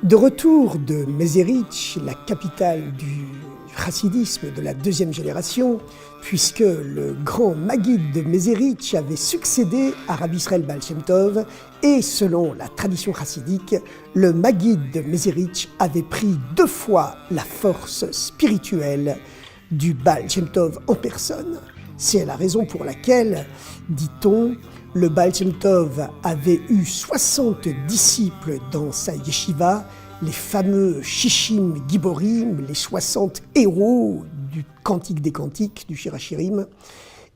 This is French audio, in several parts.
De retour de Mézéric, la capitale du chassidisme de la deuxième génération, puisque le grand Maguide de Mézéric avait succédé à Rabbi Israël Baal Shem Tov, et selon la tradition chassidique, le Maguide de Mézéric avait pris 2 fois la force spirituelle du Baal Shem Tov en personne. C'est la raison pour laquelle, dit-on, le Baal Shem Tov avait eu 60 disciples dans sa yeshiva, les fameux Shishim Giborim, les 60 héros du Cantique des Cantiques, du Shir HaShirim.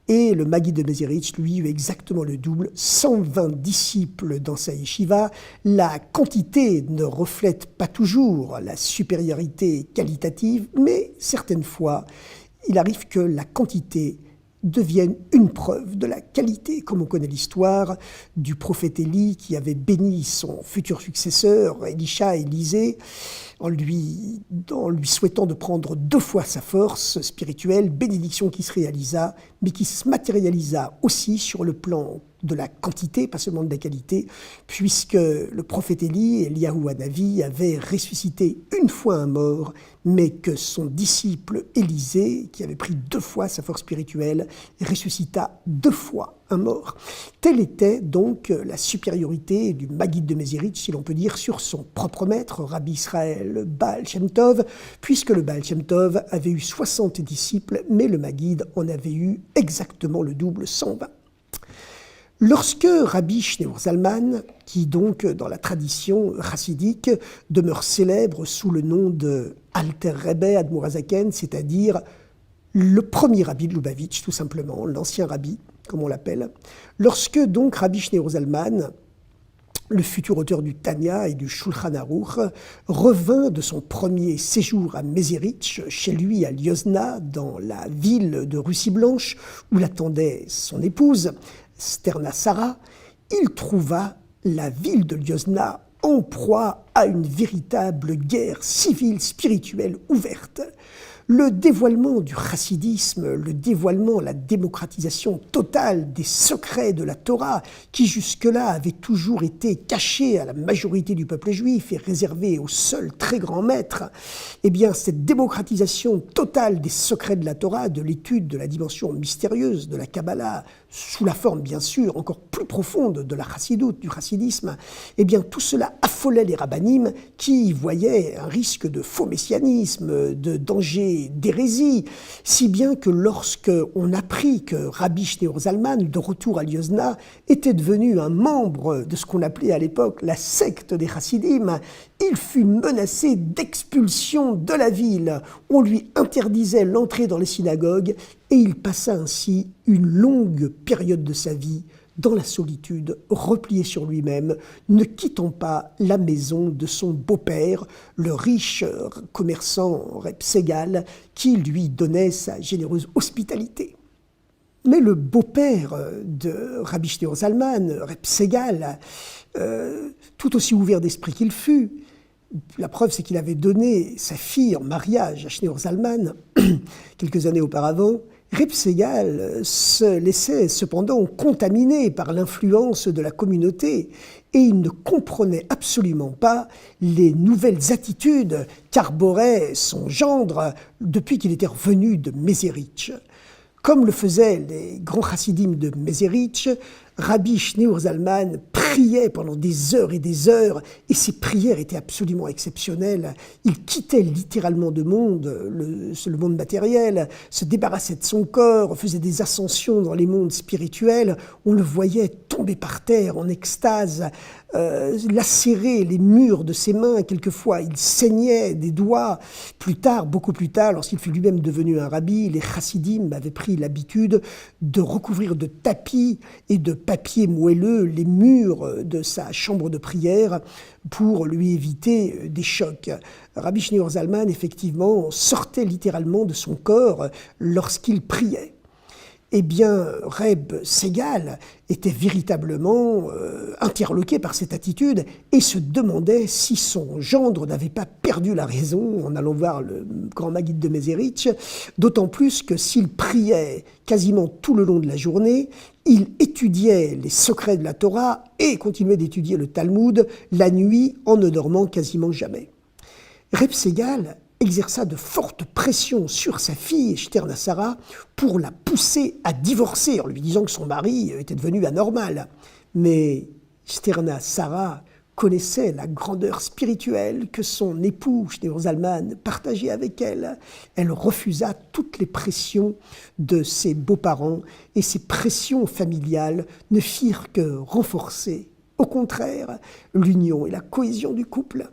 Et le Maguide de Mézéric, lui, eut exactement le double, 120 disciples dans sa yeshiva. La quantité ne reflète pas toujours la supériorité qualitative, mais certaines fois, il arrive que la quantité deviennent une preuve de la qualité, comme on connaît l'histoire du prophète Élie qui avait béni son futur successeur, Élisha, Élisée, en lui souhaitant de prendre 2 fois sa force spirituelle, bénédiction qui se réalisa, mais qui se matérialisa aussi sur le plan de la quantité, pas seulement de la qualité, puisque le prophète Élie, Eliyahu Hanavi, avait ressuscité 1 fois un mort, mais que son disciple Élisée, qui avait pris 2 fois sa force spirituelle, ressuscita 2 fois un mort. Telle était donc la supériorité du Maguide de Mézéric, si l'on peut dire, sur son propre maître, Rabbi Israël Baal Shem Tov, puisque le Baal Shem Tov avait eu 60 disciples, mais le Maguide en avait eu exactement le double, 120. Lorsque Rabbi Shneur Zalman, qui donc dans la tradition chassidique demeure célèbre sous le nom de Alter Rebbe Admour HaZaken, c'est-à-dire le premier rabbi de Lubavitch, tout simplement, l'ancien rabbi, comme on l'appelle, lorsque donc Rabbi Shneur Zalman, le futur auteur du Tanya et du Shulchan Aruch, revint de son premier séjour à Mézéric, chez lui à Liozna, dans la ville de Russie Blanche, où l'attendait son épouse, Sterna Sarah, il trouva la ville de Liozna en proie à une véritable guerre civile spirituelle ouverte. Le dévoilement du chassidisme, le dévoilement, la démocratisation totale des secrets de la Torah, qui jusque-là avaient toujours été cachés à la majorité du peuple juif et réservés aux seuls très grands maîtres, eh bien cette démocratisation totale des secrets de la Torah, de l'étude de la dimension mystérieuse de la Kabbalah, sous la forme bien sûr encore plus profonde de la chassidoute, du chassidisme, eh bien tout cela affolait les rabbanim qui y voyaient un risque de faux messianisme, de danger d'hérésie, si bien que lorsque on apprit que Rabbi Shneur Zalman, de retour à Liozna, était devenu un membre de ce qu'on appelait à l'époque la secte des chassidim, il fut menacé d'expulsion de la ville. On lui interdisait l'entrée dans les synagogues et il passa ainsi une longue période de sa vie dans la solitude, replié sur lui-même, ne quittant pas la maison de son beau-père, le riche commerçant Reb Segal, qui lui donnait sa généreuse hospitalité. Mais le beau-père de Rabbi Shneur Zalman, Reb Segal, tout aussi ouvert d'esprit qu'il fut, la preuve c'est qu'il avait donné sa fille en mariage à Shneur Zalman quelques années auparavant. Reb Segal se laissait cependant contaminer par l'influence de la communauté et il ne comprenait absolument pas les nouvelles attitudes qu'arborait son gendre depuis qu'il était revenu de Mézéric. Comme le faisaient les grands chassidim de Mézéric, Rabbi Shneur Zalman priait pendant des heures et ses prières étaient absolument exceptionnelles. Il quittait littéralement le monde matériel, se débarrassait de son corps, faisait des ascensions dans les mondes spirituels. On le voyait tomber par terre en extase, lacérer les murs de ses mains. Quelquefois, il saignait des doigts. Plus tard, beaucoup plus tard, lorsqu'il fut lui-même devenu un rabbi, les chassidim avaient pris l'habitude de recouvrir de tapis et de papier moelleux les murs de sa chambre de prière pour lui éviter des chocs. Rabbi Shneur Zalman, effectivement, sortait littéralement de son corps lorsqu'il priait. eh bien, Reb Segal était véritablement interloqué par cette attitude et se demandait si son gendre n'avait pas perdu la raison en allant voir le grand Maguide de Mézérich, d'autant plus que s'il priait quasiment tout le long de la journée, il étudiait les secrets de la Torah et continuait d'étudier le Talmud la nuit en ne dormant quasiment jamais. Reb Segal exerça de fortes pressions sur sa fille, Shterna Sarah, pour la pousser à divorcer, en lui disant que son mari était devenu anormal. Mais Shterna Sarah connaissait la grandeur spirituelle que son époux, Shneur Zalman, partageait avec elle. Elle refusa toutes les pressions de ses beaux-parents, et ces pressions familiales ne firent que renforcer, au contraire, l'union et la cohésion du couple.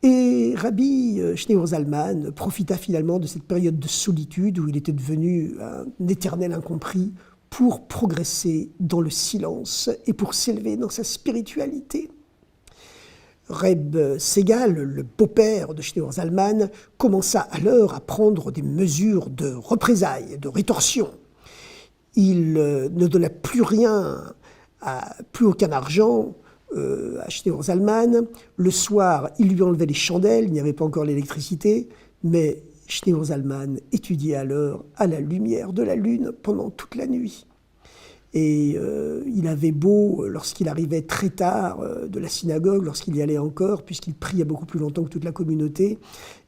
Et Rabbi Shneur Zalman profita finalement de cette période de solitude où il était devenu un éternel incompris pour progresser dans le silence et pour s'élever dans sa spiritualité. Reb Segal, le beau-père de Shneur Zalman, commença alors à prendre des mesures de représailles, de rétorsion. Il ne donna plus rien, plus aucun argent à Shneur Zalman. Le soir, il lui enlevait les chandelles, il n'y avait pas encore l'électricité, mais Shneur Zalman étudiait alors à la lumière de la lune pendant toute la nuit. Et il avait beau, lorsqu'il arrivait très tard de la synagogue, lorsqu'il y allait encore, puisqu'il priait beaucoup plus longtemps que toute la communauté,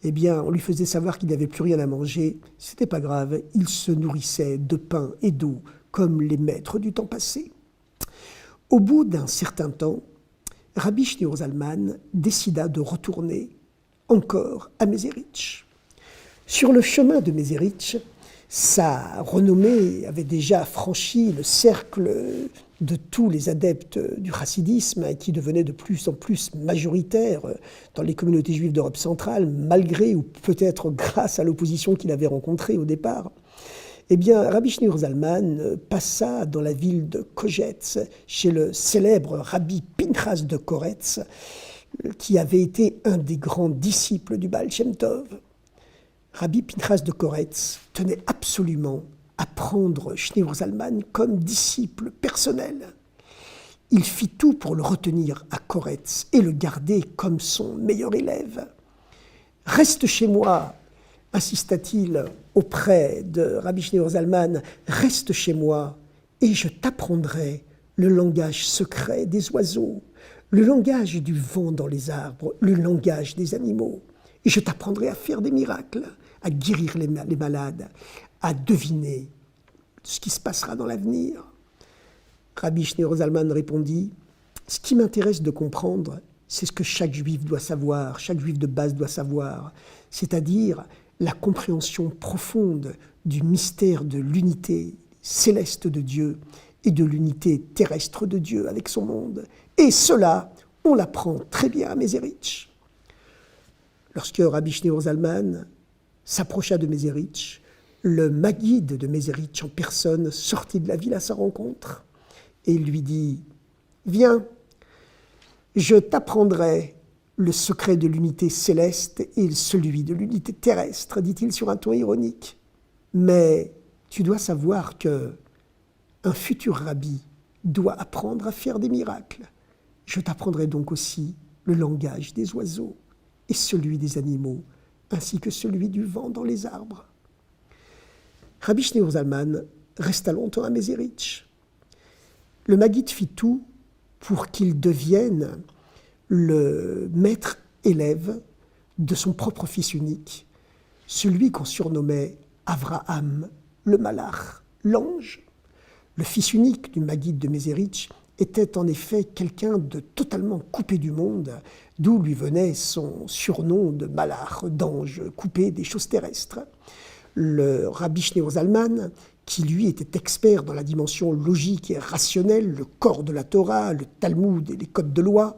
eh bien, on lui faisait savoir qu'il n'avait plus rien à manger. C'était pas grave, il se nourrissait de pain et d'eau, comme les maîtres du temps passé. Au bout d'un certain temps, Rabbi Shneur Zalman décida de retourner encore à Mézérich. Sur le chemin de Mézérich, sa renommée avait déjà franchi le cercle de tous les adeptes du chassidisme qui devenait de plus en plus majoritaire dans les communautés juives d'Europe centrale, malgré ou peut-être grâce à l'opposition qu'il avait rencontrée au départ. Eh bien, Rabbi Shneur Zalman passa dans la ville de Kojetz, chez le célèbre Rabbi Pinchas de Koretz, qui avait été un des grands disciples du Baal Shem Tov. Rabbi Pinchas de Koretz tenait absolument à prendre Shneur Zalman comme disciple personnel. Il fit tout pour le retenir à Koretz et le garder comme son meilleur élève. « Reste chez moi », insista-t-il auprès de Rabbi Shneur Zalman, « reste chez moi et je t'apprendrai le langage secret des oiseaux, le langage du vent dans les arbres, le langage des animaux. Et je t'apprendrai à faire des miracles, à guérir les malades, à deviner ce qui se passera dans l'avenir. » Rabbi Shneur Zalman répondit, « Ce qui m'intéresse de comprendre, c'est ce que chaque juif doit savoir, chaque juif de base doit savoir, c'est-à-dire la compréhension profonde du mystère de l'unité céleste de Dieu et de l'unité terrestre de Dieu avec son monde. Et cela, on l'apprend très bien à Mézérich. » Lorsque Rabbi Shneur Zalman s'approcha de Mézérich, le Maguide de Mézérich en personne sortit de la ville à sa rencontre et lui dit « Viens, je t'apprendrai le secret de l'unité céleste et celui de l'unité terrestre, dit-il sur un ton ironique. Mais tu dois savoir que un futur rabbi doit apprendre à faire des miracles. Je t'apprendrai donc aussi le langage des oiseaux et celui des animaux, ainsi que celui du vent dans les arbres. » Rabbi Shneur Zalman resta longtemps à Mézérich. Le Maguide fit tout pour qu'il devienne le maître élève de son propre fils unique, celui qu'on surnommait Avraham, le Malach, l'ange. Le fils unique du Maguide de Mézérich était en effet quelqu'un de totalement coupé du monde, d'où lui venait son surnom de Malach, d'ange coupé des choses terrestres. Le Rabbi Shneur Zalman, qui lui était expert dans la dimension logique et rationnelle, le corps de la Torah, le Talmud et les codes de loi,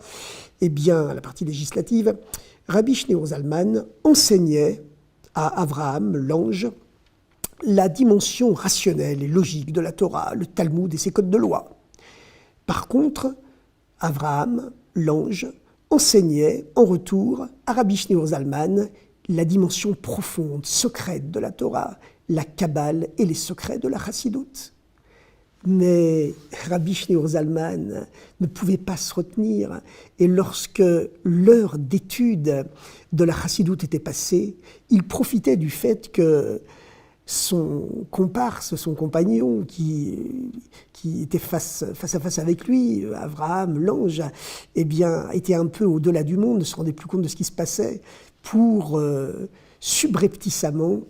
eh bien, la partie législative, Rabbi Shneur Zalman enseignait à Avraham, l'ange, la dimension rationnelle et logique de la Torah, le Talmud et ses codes de loi. Par contre, Avraham, l'ange, enseignait en retour à Rabbi Shneur Zalman la dimension profonde, secrète de la Torah, la Kabbale et les secrets de la Chassidoute. Mais Rabbi Shneur Zalman ne pouvait pas se retenir, et lorsque l'heure d'étude de la Chassidoute était passée, il profitait du fait que son comparse, son compagnon qui était face à face avec lui, Abraham, l'ange, eh bien, était un peu au-delà du monde, ne se rendait plus compte de ce qui se passait, pour subrepticemment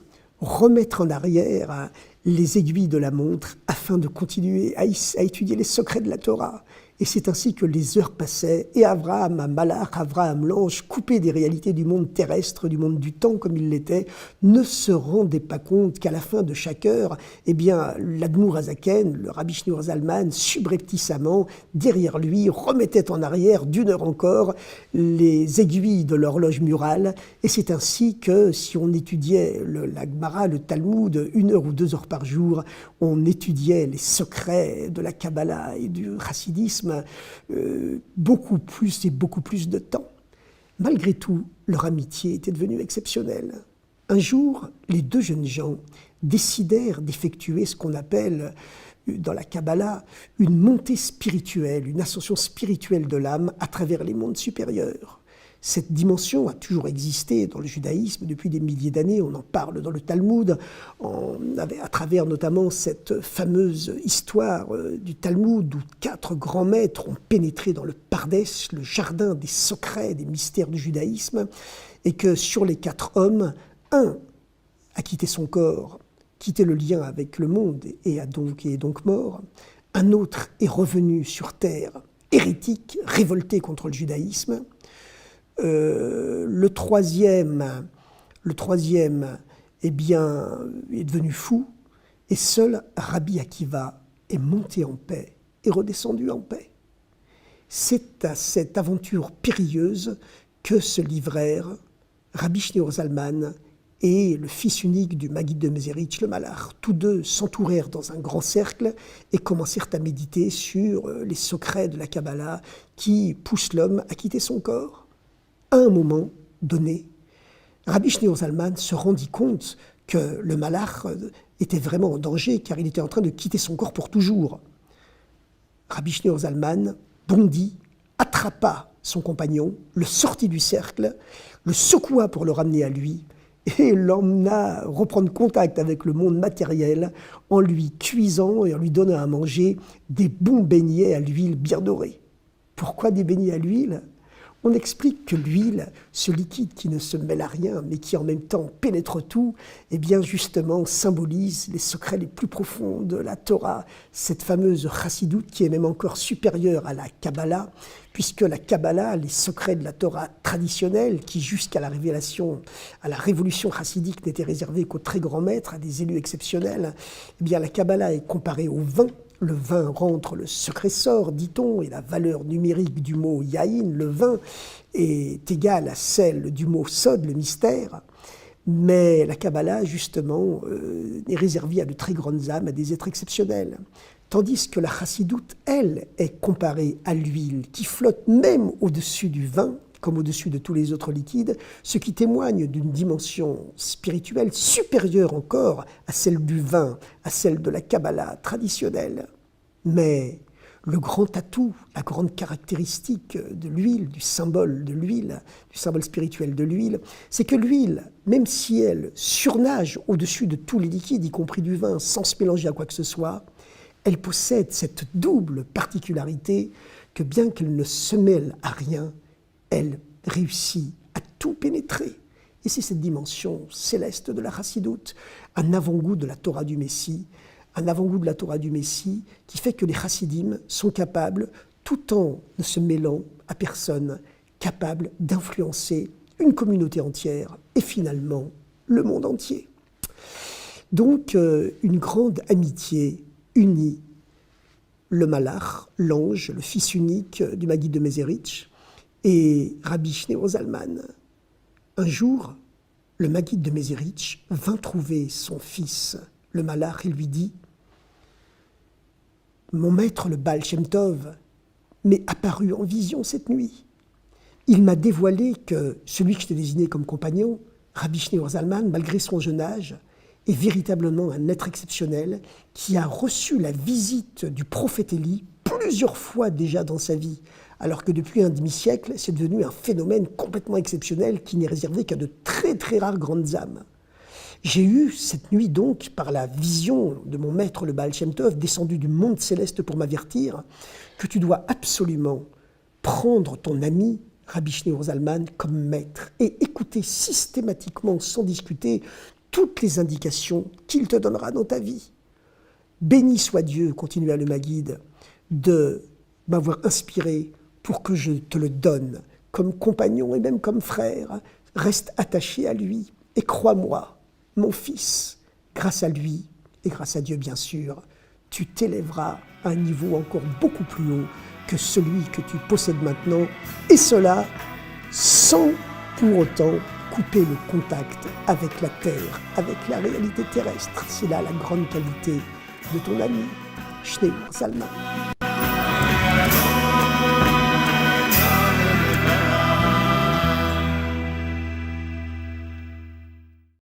remettre en arrière les aiguilles de la montre afin de continuer à étudier les secrets de la Torah. Et c'est ainsi que les heures passaient, et Abraham, Malach, Abraham, l'ange, coupé des réalités du monde terrestre, du monde du temps comme il l'était, ne se rendait pas compte qu'à la fin de chaque heure, eh bien, l'Admour Hazaken, le Rabbi Shneur Zalman, subrepticemment, derrière lui, remettait en arrière d'une heure encore les aiguilles de l'horloge murale. Et c'est ainsi que, si on étudiait la Gemara, le Talmud, 1 heure ou 2 heures par jour, on étudiait les secrets de la Kabbalah et du chassidisme, beaucoup plus et beaucoup plus de temps. Malgré tout, leur amitié était devenue exceptionnelle. Un jour, les deux jeunes gens décidèrent d'effectuer ce qu'on appelle dans la Kabbalah une montée spirituelle, une ascension spirituelle de l'âme à travers les mondes supérieurs. Cette dimension a toujours existé dans le judaïsme depuis des milliers d'années. On en parle dans le Talmud, à travers notamment cette fameuse histoire du Talmud où 4 grands maîtres ont pénétré dans le Pardes, le jardin des secrets, des mystères du judaïsme, et que sur les 4 hommes, un a quitté son corps, quitté le lien avec le monde et est donc mort. Un autre est revenu sur terre, hérétique, révolté contre le judaïsme. Le troisième eh bien, est devenu fou, et seul Rabbi Akiva est monté en paix et redescendu en paix. C'est à cette aventure périlleuse que se livrèrent Rabbi Shneur Zalman et le fils unique du Maguide de Mézérich, le Malach. Tous deux s'entourèrent dans un grand cercle et commencèrent à méditer sur les secrets de la Kabbalah qui poussent l'homme à quitter son corps. À un moment donné, Rabbi Shneur Zalman se rendit compte que le Malach était vraiment en danger car il était en train de quitter son corps pour toujours. Rabbi Shneur Zalman bondit, attrapa son compagnon, le sortit du cercle, le secoua pour le ramener à lui et l'emmena reprendre contact avec le monde matériel en lui cuisant et en lui donnant à manger des bons beignets à l'huile bien dorée. Pourquoi des beignets à l'huile ? On explique que l'huile, ce liquide qui ne se mêle à rien, mais qui en même temps pénètre tout, eh bien justement symbolise les secrets les plus profonds de la Torah, cette fameuse chassidoute qui est même encore supérieure à la Kabbalah, puisque la Kabbalah, les secrets de la Torah traditionnelle, qui jusqu'à la révélation, à la révolution chassidique n'étaient réservés qu'aux très grands maîtres, à des élus exceptionnels, eh bien la Kabbalah est comparée au vin. Le vin rentre, le secret sort, dit-on, et la valeur numérique du mot yaïn, le vin, est égale à celle du mot sod, le mystère. Mais la Kabbalah, justement, est réservée à de très grandes âmes, à des êtres exceptionnels. Tandis que la chassidoute, elle, est comparée à l'huile, qui flotte même au-dessus du vin, comme au-dessus de tous les autres liquides, ce qui témoigne d'une dimension spirituelle supérieure encore à celle du vin, à celle de la Kabbalah traditionnelle. Mais le grand atout, la grande caractéristique de l'huile, du symbole de l'huile, du symbole spirituel de l'huile, c'est que l'huile, même si elle surnage au-dessus de tous les liquides, y compris du vin, sans se mélanger à quoi que ce soit, elle possède cette double particularité que bien qu'elle ne se mêle à rien, elle réussit à tout pénétrer. Et c'est cette dimension céleste de la chassidoute, un avant-goût de la Torah du Messie, un avant-goût de la Torah du Messie qui fait que les chassidim sont capables, tout en ne se mêlant à personne, capables d'influencer une communauté entière et finalement le monde entier. Donc une grande amitié unit le Malach, l'ange, le fils unique du Maguide de Mézérich, et Rabbi Shneur Zalman. Un jour, le Maguide de Mézérich vint trouver son fils, le Malach, et lui dit « Mon maître, le Baal Shem Tov, m'est apparu en vision cette nuit. Il m'a dévoilé que celui que je t'ai désigné comme compagnon, Rabbi Schneur Zalman, malgré son jeune âge, est véritablement un être exceptionnel qui a reçu la visite du prophète Élie plusieurs fois déjà dans sa vie, alors que depuis un demi-siècle, c'est devenu un phénomène complètement exceptionnel qui n'est réservé qu'à de très très rares grandes âmes. J'ai eu cette nuit donc, par la vision de mon maître le Baal Shem Tov, descendu du monde céleste pour m'avertir que tu dois absolument prendre ton ami Rabbi Schneur Zalman comme maître et écouter systématiquement, sans discuter, toutes les indications qu'il te donnera dans ta vie. Béni soit Dieu, continua le Maguide, de m'avoir inspiré pour que je te le donne comme compagnon et même comme frère. Reste attaché à lui et crois-moi, mon fils, grâce à lui et grâce à Dieu bien sûr, tu t'élèveras à un niveau encore beaucoup plus haut que celui que tu possèdes maintenant, et cela sans pour autant couper le contact avec la terre, avec la réalité terrestre. C'est là la grande qualité de ton ami Schneur Zalman.